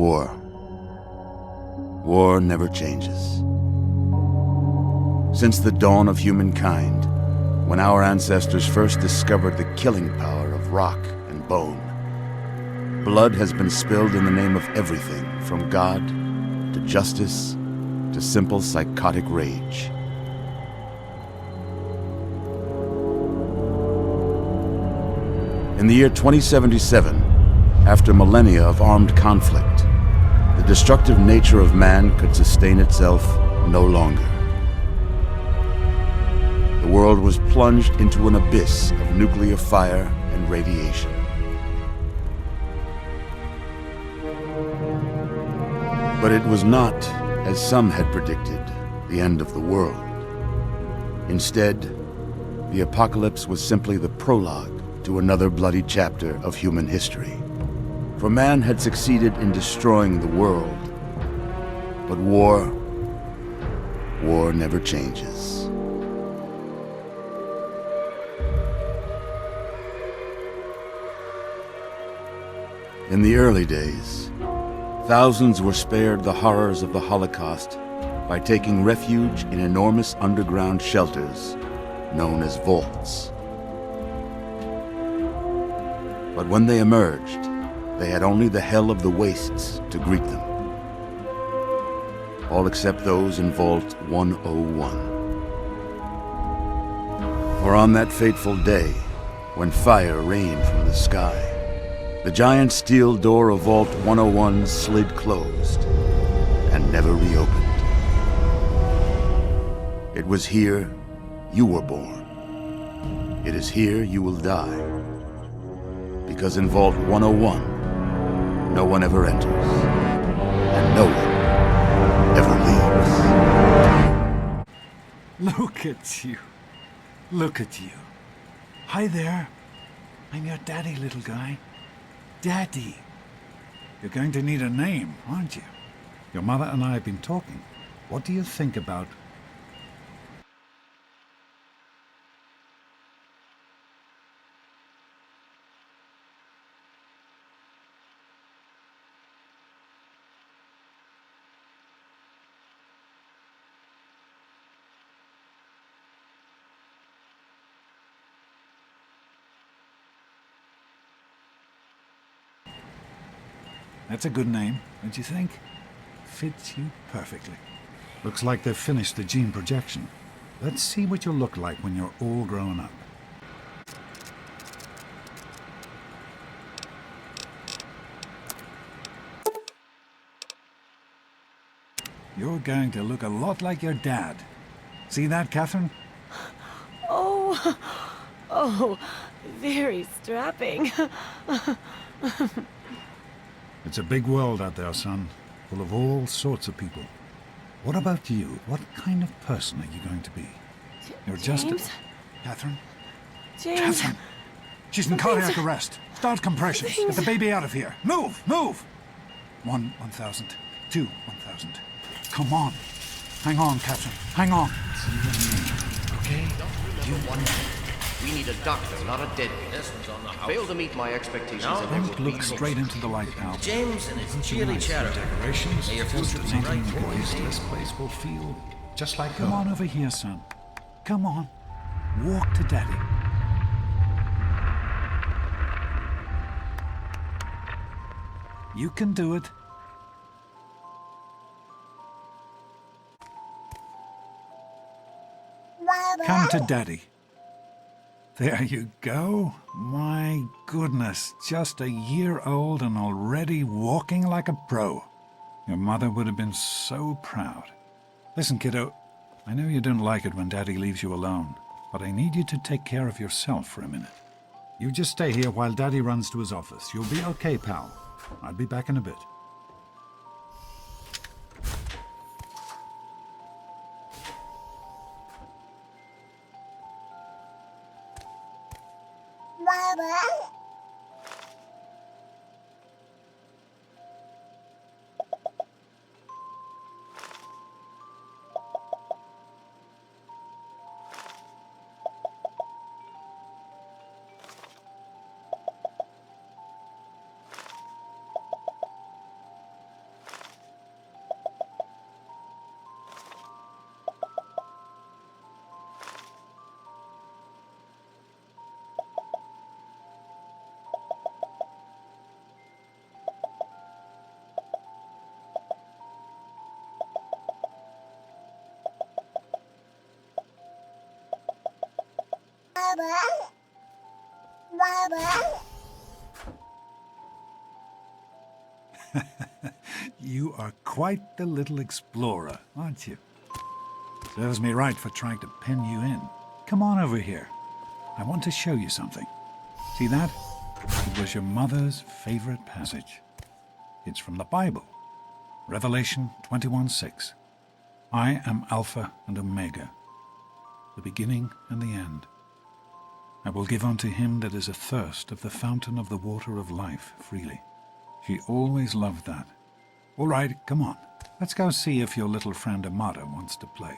war. War never changes. Since the dawn of humankind, when our ancestors first discovered the killing power of rock and bone, blood has been spilled in the name of everything from God to justice to simple psychotic rage. In the year 2077, after millennia of armed conflict, the destructive nature of man could sustain itself no longer. The world was plunged into an abyss of nuclear fire and radiation. But it was not, as some had predicted, the end of the world. Instead, the apocalypse was simply the prologue to another bloody chapter of human history. For man had succeeded in destroying the world, but war never changes. In the early days, thousands were spared the horrors of the Holocaust by taking refuge in enormous underground shelters known as vaults. But when they emerged, they had only the hell of the wastes to greet them. All except those in Vault 101. For on that fateful day, when fire rained from the sky, the giant steel door of Vault 101 slid closed and never reopened. It was here you were born. It is here you will die. Because in Vault 101, no one ever enters, and no one ever leaves. Look at you. Look at you. Hi there. I'm your daddy, little guy. Daddy. You're going to need a name, aren't you? Your mother and I have been talking. What do you think about... That's a good name, don't you think? Fits you perfectly. Looks like they've finished the gene projection. Let's see what you'll look like when you're all grown up. You're going to look a lot like your dad. See that, Catherine? Oh, very strapping. It's a big world out there, son, full of all sorts of people. What about you? What kind of person are you going to be? You're just James? Catherine? James. Catherine! She's in cardiac arrest. Start compressions. Get the baby out of here. Move! Move! 1,000. 1,000. Come on. Hang on, Catherine. Hang on. Okay? You one. We need a doctor, not a deadbeat. Failed to meet my expectations. Don't look straight into the light now. James and his cheerly chatter. Decorations. May your future be bright. This place will feel just like home. Come on over here, son. Come on. Walk to Daddy. You can do it. Come to Daddy. There you go. My goodness, just a year old and already walking like a pro. Your mother would have been so proud. Listen, kiddo, I know you don't like it when Daddy leaves you alone, but I need you to take care of yourself for a minute. You just stay here while Daddy runs to his office. You'll be okay, pal. I'll be back in a bit. You are quite the little explorer, aren't you? Serves me right for trying to pen you in. Come on over here. I want to show you something. See that? It was your mother's favorite passage. It's from the Bible. Revelation 21:6. I am Alpha and Omega, the beginning and the end. I will give unto him that is athirst of the fountain of the water of life freely. She always loved that. All right, come on. Let's go see if your little friend Amata wants to play.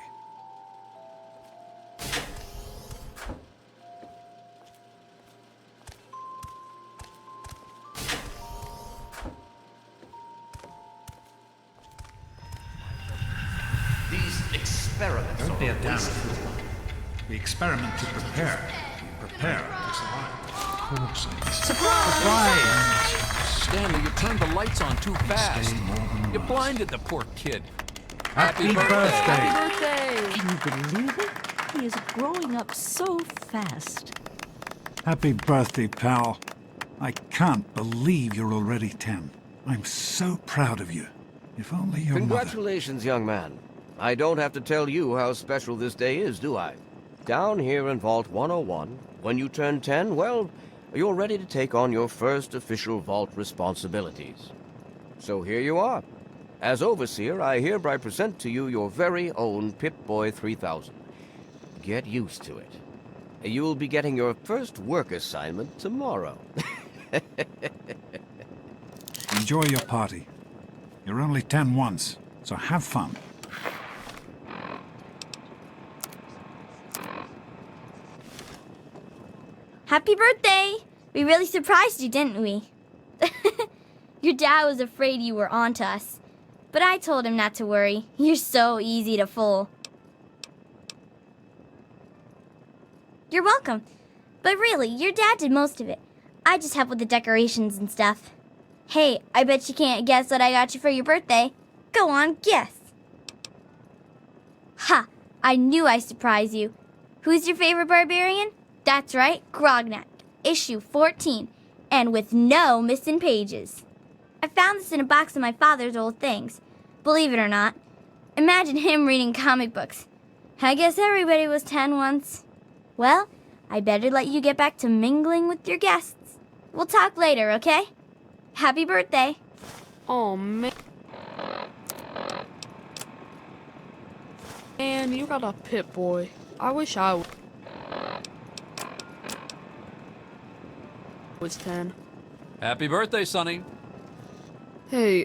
These experiments Don't be are a a damn waste. fool. The experiment to prepare. Prepare to survive. Of course I can. Surprise! Stanley, you turned the lights on too fast. Stay more than You once. blinded the poor kid. Happy birthday! Can you believe it? He is growing up so fast. Happy birthday, pal. I can't believe you're already 10. I'm so proud of you. If only your mother... Congratulations, young man. I don't have to tell you how special this day is, do I? Down here in Vault 101, when you turn 10, well, you're ready to take on your first official Vault responsibilities. So here you are. As Overseer, I hereby present to you your very own Pip-Boy 3000. Get used to it. You'll be getting your first work assignment tomorrow. Enjoy your party. You're only 10 once, so have fun. Happy birthday! We really surprised you, didn't we? Your dad was afraid you were onto us, but I told him not to worry. You're so easy to fool. You're welcome. But really, your dad did most of it. I just helped with the decorations and stuff. Hey, I bet you can't guess what I got you for your birthday. Go on, guess. Ha! I knew I'd surprise you. Who's your favorite barbarian? That's right, Grognak, issue 14, and with no missing pages. I found this in a box of my father's old things. Believe it or not, imagine him reading comic books. I guess everybody was 10 once. Well, I better let you get back to mingling with your guests. We'll talk later, okay? Happy birthday. Oh, man. Man, you got a Pip-Boy. I wish I was 10. Happy birthday, Sonny. Hey,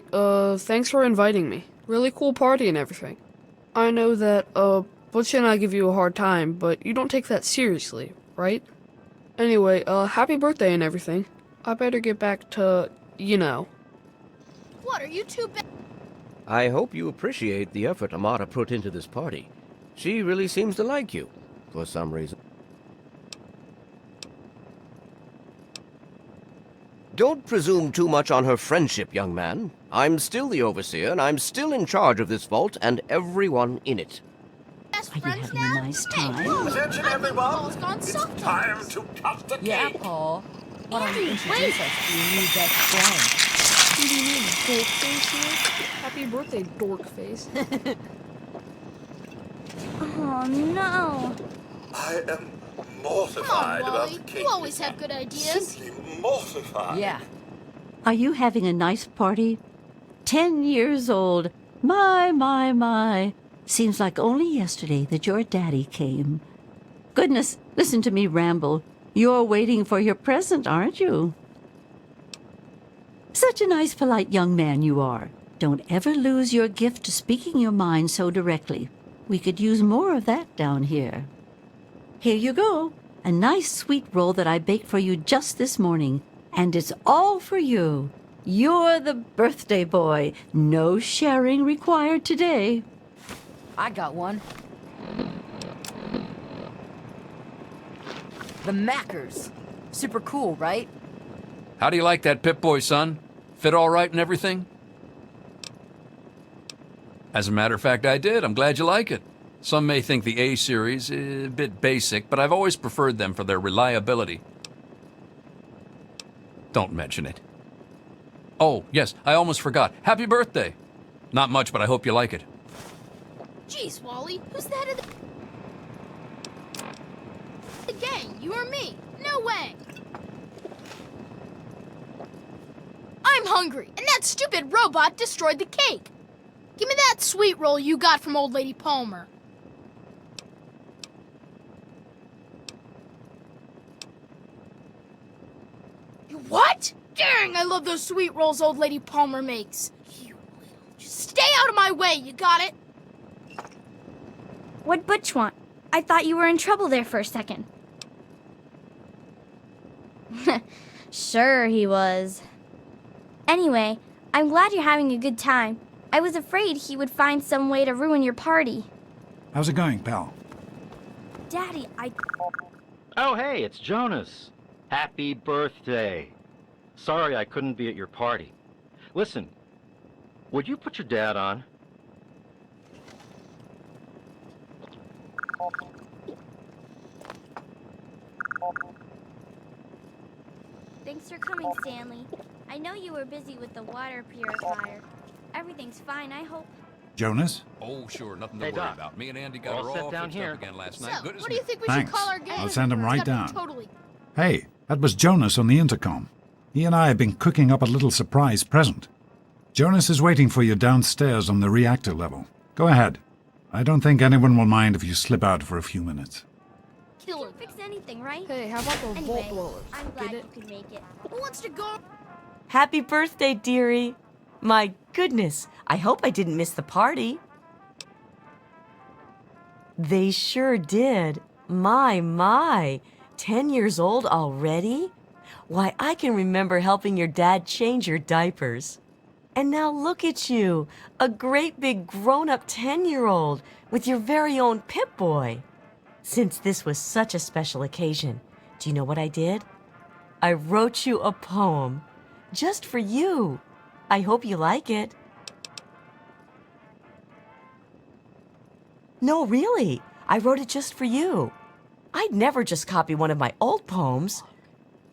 thanks for inviting me. Really cool party and everything. I know that, Butch and I give you a hard time, but you don't take that seriously, right? Anyway, happy birthday and everything. I better get back to, you know. What, are you two I hope you appreciate the effort Amata put into this party. She really seems to like you, for some reason. Don't presume too much on her friendship, young man. I'm still the Overseer, and I'm still in charge of this vault and everyone in it. Are you having a nice time? Attention, everyone! It's time to cut the Yeah, cake! Paul. Why don't you introduce us to your new best friend? What do you mean, dork face here? Happy birthday, dork face. Oh, no. I am mortified about the cake. You always have good ideas. Simply mortified. Yeah. Are you having a nice party? 10 years old. My. Seems like only yesterday that your daddy came. Goodness, listen to me ramble. You're waiting for your present, aren't you? Such a nice, polite young man you are. Don't ever lose your gift to speaking your mind so directly. We could use more of that down here. Here you go. A nice sweet roll that I baked for you just this morning. And it's all for you. You're the birthday boy. No sharing required today. I got one. The Mackers. Super cool, right? How do you like that Pip-Boy, son? Fit all right and everything? As a matter of fact, I did. I'm glad you like it. Some may think the A series is a bit basic, but I've always preferred them for their reliability. Don't mention it. Oh, yes, I almost forgot. Happy birthday! Not much, but I hope you like it. Jeez, Wally, who's the head of the gang? You or me? No way! I'm hungry, and that stupid robot destroyed the cake. Give me that sweet roll you got from Old Lady Palmer. What? Dang, I love those sweet rolls Old Lady Palmer makes. You little... Just stay out of my way, you got it? What'd Butch want? I thought you were in trouble there for a second. Sure he was. Anyway, I'm glad you're having a good time. I was afraid he would find some way to ruin your party. How's it going, pal? Daddy, Oh, hey, it's Jonas. Happy birthday. Sorry I couldn't be at your party. Listen, would you put your dad on? Thanks for coming, Stanley. I know you were busy with the water purifier. Everything's fine, I hope. Jonas? Oh, sure, nothing to Hey, worry Doc. about. Me and Andy got All her set all down fixed here. up again last So, night. Good as what do you new. think we Thanks. should call our gang? I'll send him It's right gotta be down. Totally. Hey, that was Jonas on the intercom. He and I have been cooking up a little surprise present. Jonas is waiting for you downstairs on the reactor level. Go ahead. I don't think anyone will mind if you slip out for a few minutes. Killer. Fix anything, right? Hey, how about the Anyway, vault blowers? I'm glad Get you it? could make it. Who wants to go? Happy birthday, dearie. My goodness, I hope I didn't miss the party. They sure did. My. 10 years old already? Why, I can remember helping your dad change your diapers. And now look at you, a great big grown-up 10-year-old with your very own Pip-Boy. Since this was such a special occasion, do you know what I did? I wrote you a poem. Just for you. I hope you like it. No, really. I wrote it just for you. I'd never just copy one of my old poems.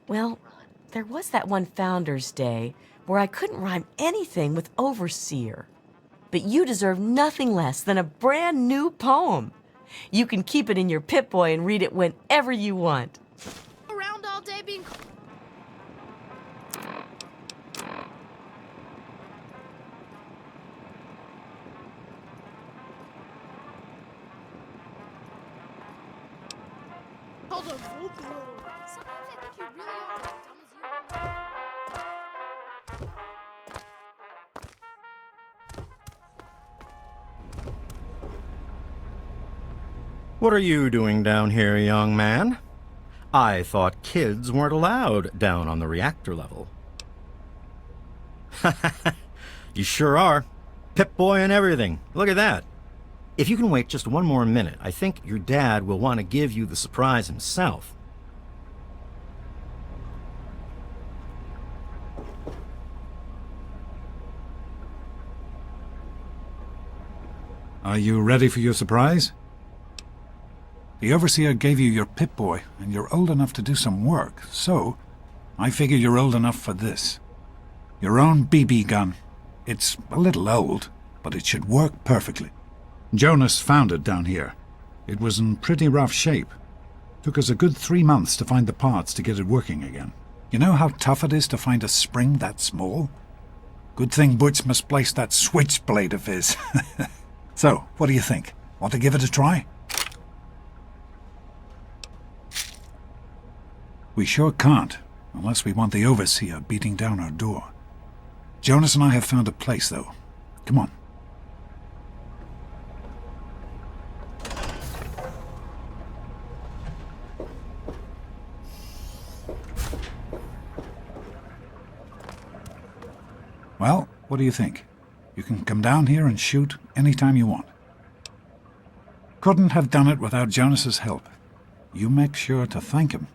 Well, there was that one Founder's Day where I couldn't rhyme anything with overseer. But you deserve nothing less than a brand new poem. You can keep it in your Pip-Boy and read it whenever you want. Around all day being... Called a vault blower. Sometimes I think you really are as dumb as you are. What are you doing down here, young man? I thought kids weren't allowed down on the reactor level. You sure are. Pip-Boy and everything. Look at that. If you can wait just one more minute, I think your dad will want to give you the surprise himself. Are you ready for your surprise? The Overseer gave you your Pip-Boy, and you're old enough to do some work, so I figure you're old enough for this. Your own BB gun. It's a little old, but it should work perfectly. Jonas found it down here. It was in pretty rough shape. Took us a good 3 months to find the parts to get it working again. You know how tough it is to find a spring that small? Good thing Butch misplaced that switchblade of his. So, what do you think? Want to give it a try? We sure can't, unless we want the Overseer beating down our door. Jonas and I have found a place, though. Come on. Well, what do you think? You can come down here and shoot anytime you want. Couldn't have done it without Jonas's help. You make sure to thank him.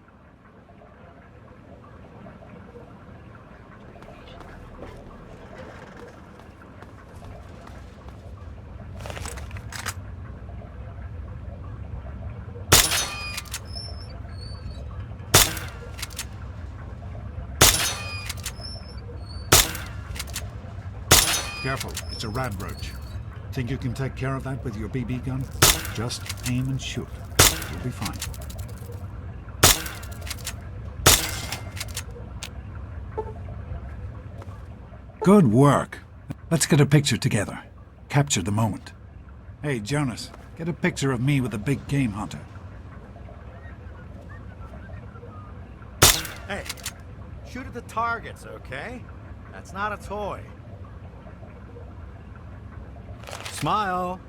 Careful, it's a radroach. Think you can take care of that with your BB gun? Just aim and shoot. You'll be fine. Good work. Let's get a picture together. Capture the moment. Hey, Jonas, get a picture of me with the big game hunter. Hey, shoot at the targets, okay? That's not a toy. Smile.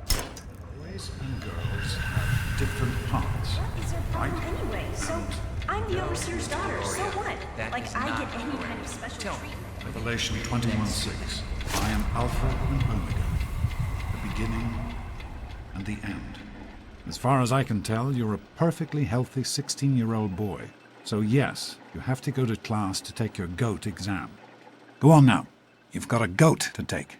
Boys and girls have different parts. What is your problem anyway? So, I'm the overseer's daughter, so what? Like, I get any kind of special treatment. Revelation 21:6. I am Alpha and Omega, the beginning and the end. As far as I can tell, you're a perfectly healthy 16-year-old boy. So yes, you have to go to class to take your GOAT exam. Go on now. You've got a GOAT to take.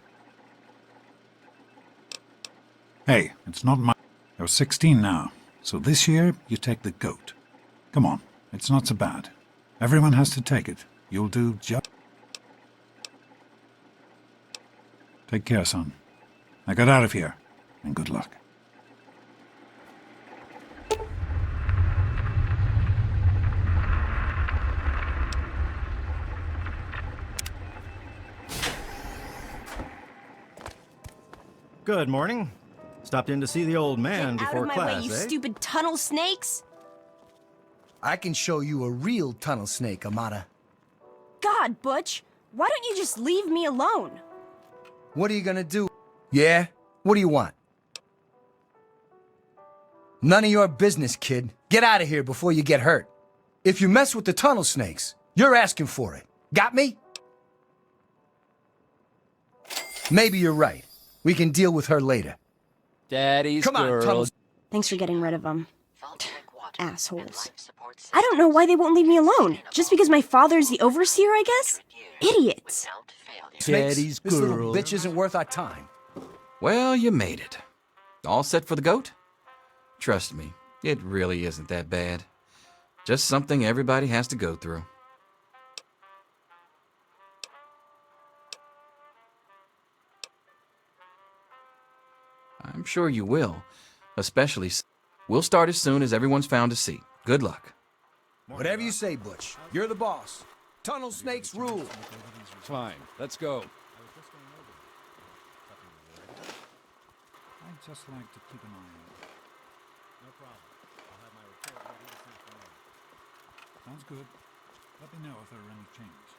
Hey, it's not my... You're 16 now, so this year you take the GOAT. Come on, it's not so bad. Everyone has to take it. You'll do just... Take care, son. Now get out of here, and good luck. Good morning. Stopped in to see the old man before Out of my class, way, you eh? stupid tunnel snakes! I can show you a real tunnel snake, Amata. God, Butch, why don't you just leave me alone? What are you gonna do? Yeah? What do you want? None of your business, kid. Get out of here before you get hurt. If you mess with the tunnel snakes, you're asking for it. Got me? Maybe you're right. We can deal with her later. Daddy's Come on, girl. tunnel... Thanks for getting rid of them. Assholes. I don't know why they won't leave me alone. Just because my father's the overseer, I guess? Idiots. Snakes, this little bitch isn't worth our time. Well, you made it. All set for the GOAT? Trust me, it really isn't that bad. Just something everybody has to go through. I'm sure you will, especially... We'll start as soon as everyone's found a seat. Good luck. Whatever you say, Butch. You're the boss. Tunnel snakes rule. Fine, let's go. I'd just like to keep an eye on it. No problem. I'll have my report ready this afternoon. Sounds good. Let me know if there are any changes.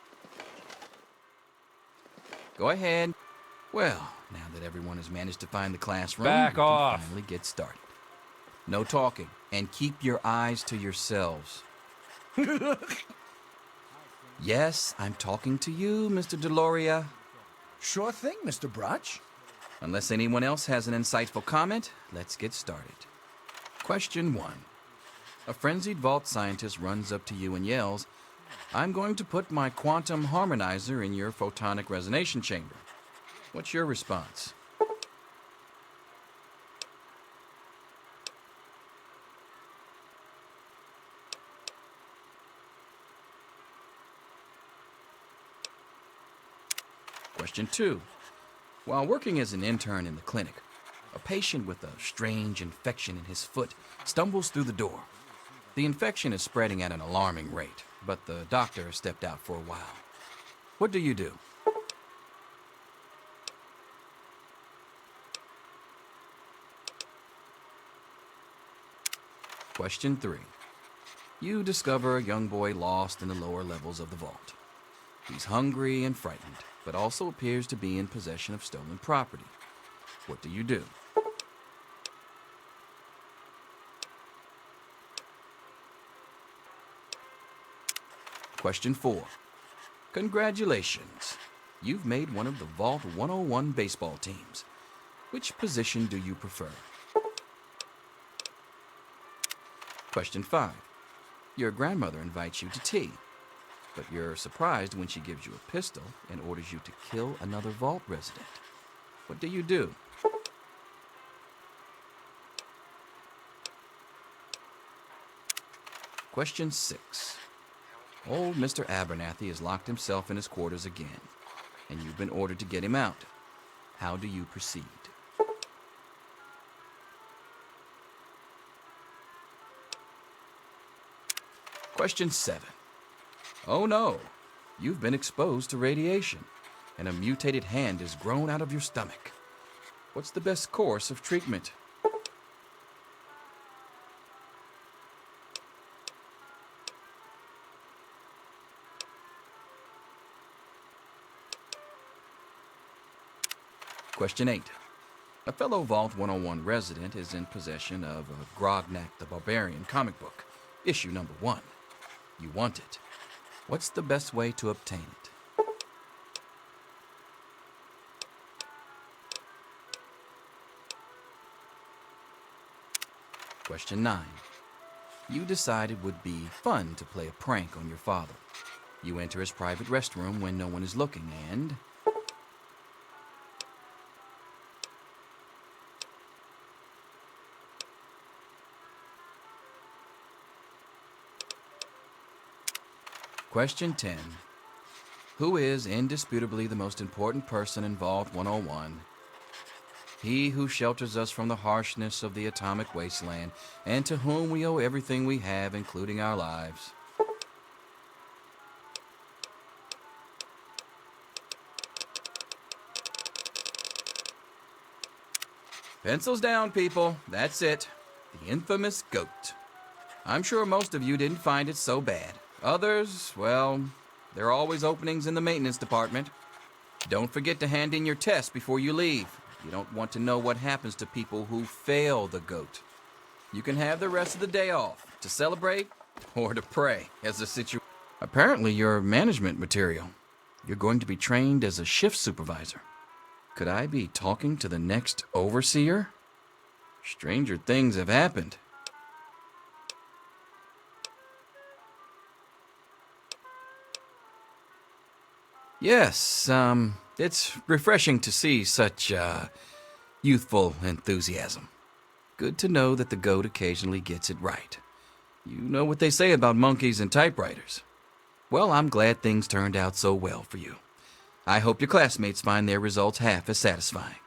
Go ahead. Well, now that everyone has managed to find the classroom, Back we can off. finally get started. No talking, and keep your eyes to yourselves. Yes, I'm talking to you, Mr. Deloria. Sure thing, Mr. Brotch. Unless anyone else has an insightful comment, let's get started. Question 1. A frenzied vault scientist runs up to you and yells, "I'm going to put my quantum harmonizer in your photonic resonation chamber." What's your response? Question 2. While working as an intern in the clinic, a patient with a strange infection in his foot stumbles through the door. The infection is spreading at an alarming rate, but the doctor has stepped out for a while. What do you do? Question 3. You discover a young boy lost in the lower levels of the vault. He's hungry and frightened, but also appears to be in possession of stolen property. What do you do? Question 4. Congratulations. You've made one of the Vault 101 baseball teams. Which position do you prefer? Question 5. Your grandmother invites you to tea, but you're surprised when she gives you a pistol and orders you to kill another Vault resident. What do you do? Question 6. Old Mr. Abernathy has locked himself in his quarters again. and you've been ordered to get him out. How do you proceed? Question 7. Oh no, you've been exposed to radiation, and a mutated hand has grown out of your stomach. What's the best course of treatment? Question 8. A fellow Vault 101 resident is in possession of a Grognak the Barbarian comic book, issue number 1. You want it. What's the best way to obtain it? Question 9. You decided it would be fun to play a prank on your father. You enter his private restroom when no one is looking and... Question 10. Who is indisputably the most important person in Vault 101? He who shelters us from the harshness of the atomic wasteland, and to whom we owe everything we have, including our lives. Pencils down, people. That's it. The infamous goat. I'm sure most of you didn't find it so bad. Others, well, there are always openings in the maintenance department. Don't forget to hand in your test before you leave. You don't want to know what happens to people who fail the goat. You can have the rest of the day off to celebrate or to pray as the situation. Apparently, you're management material. You're going to be trained as a shift supervisor. Could I be talking to the next overseer? Stranger things have happened. Yes, it's refreshing to see such, youthful enthusiasm. Good to know that the goat occasionally gets it right. You know what they say about monkeys and typewriters. Well, I'm glad things turned out so well for you. I hope your classmates find their results half as satisfying.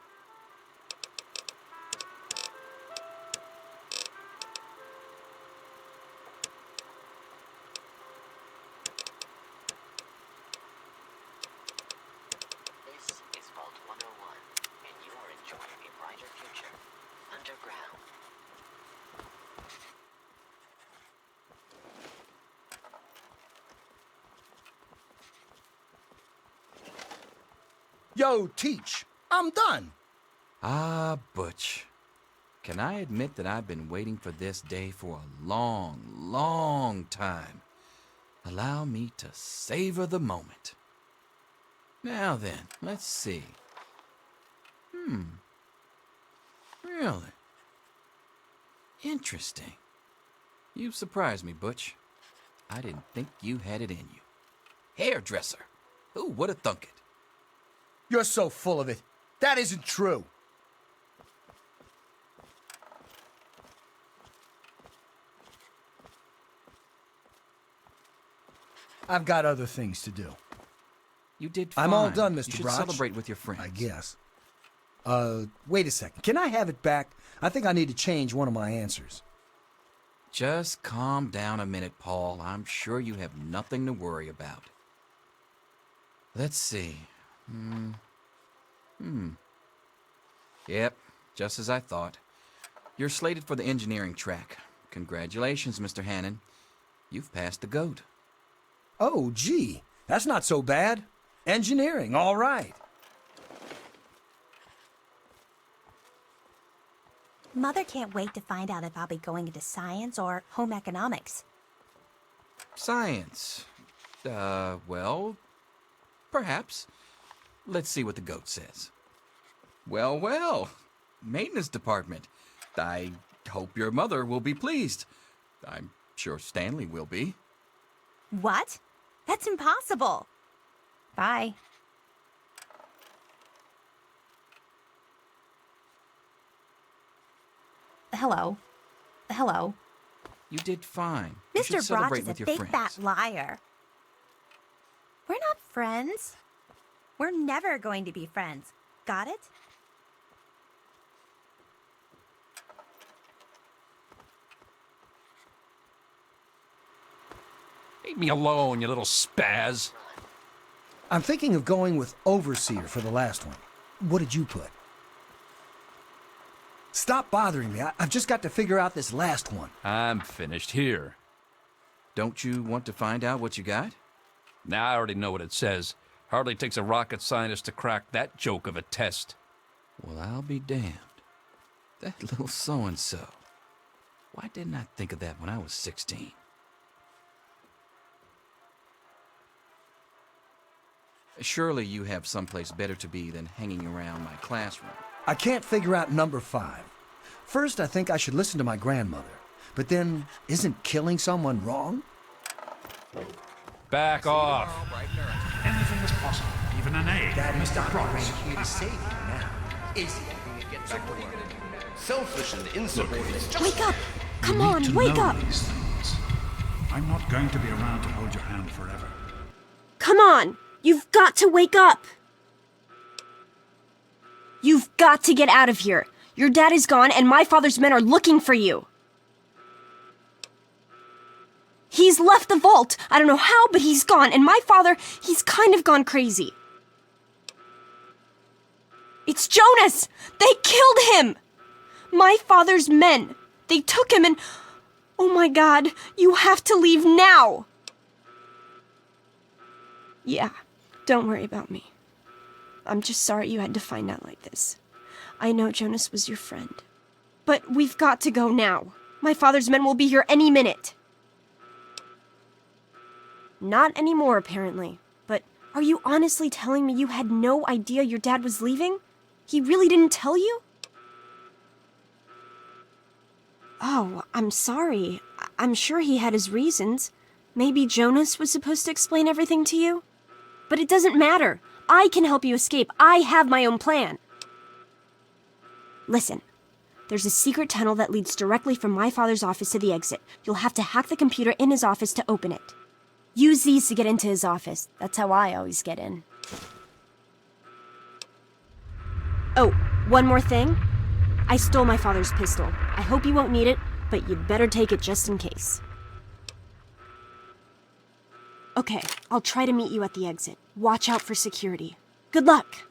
Yo, Teach, I'm done. Ah, Butch. Can I admit that I've been waiting for this day for a long, long time? Allow me to savor the moment. Now then, let's see. Really? Interesting. You've surprised me, Butch. I didn't think you had it in you. Hairdresser. Who would have thunk it? You're so full of it. That isn't true. I've got other things to do. You did fine. I'm all done, Mr. You should Broch. celebrate with your friends. I guess. Wait a second. Can I have it back? I think I need to change one of my answers. Just calm down a minute, Paul. I'm sure you have nothing to worry about. Let's see. Yep, just as I thought. You're slated for the engineering track. Congratulations, Mr. Hannon. You've passed the GOAT. Oh, gee. That's not so bad. Engineering, all right. Mother can't wait to find out if I'll be going into science or home economics. Science. Well, perhaps. Let's see what the GOAT says. Well, well. Maintenance department. I hope your mother will be pleased. I'm sure Stanley will be. What? That's impossible. Bye. Hello. Hello. You did fine. You should Mr. Broch celebrate is a with your big friends. fat liar. We're not friends. We're never going to be friends. Got it? Leave me alone, you little spaz. I'm thinking of going with Overseer for the last one. What did you put? Stop bothering me. I've just got to figure out this last one. I'm finished here. Don't you want to find out what you got? Now I already know what it says. Hardly takes a rocket scientist to crack that joke of a test. Well, I'll be damned. That little so-and-so. Why didn't I think of that when I was 16? Surely you have someplace better to be than hanging around my classroom. I can't figure out number 5. First, I think I should listen to my grandmother. But then, isn't killing someone wrong? Back off. Anything is possible, even an A. Daddy's Mr. Price. here to save you now. Is he? Selfish and insubordinate. Wake up! Come You need on, to wake know up! these things. I'm not going to be around to hold your hand forever. Come on! You've got to wake up! You've got to get out of here. Your dad is gone, and my father's men are looking for you. He's left the vault. I don't know how, but he's gone, and my father, he's kind of gone crazy. It's Jonas! They killed him! My father's men. They took him and... Oh my God, you have to leave now! Yeah, don't worry about me. I'm just sorry you had to find out like this. I know Jonas was your friend. But we've got to go now. My father's men will be here any minute. Not anymore, apparently. But are you honestly telling me you had no idea your dad was leaving? He really didn't tell you? Oh, I'm sorry. I'm sure he had his reasons. Maybe Jonas was supposed to explain everything to you? But it doesn't matter. I can help you escape. I have my own plan. Listen, there's a secret tunnel that leads directly from my father's office to the exit. You'll have to hack the computer in his office to open it. Use these to get into his office. That's how I always get in. Oh, one more thing. I stole my father's pistol. I hope you won't need it, but you'd better take it just in case. Okay, I'll try to meet you at the exit. Watch out for security. Good luck!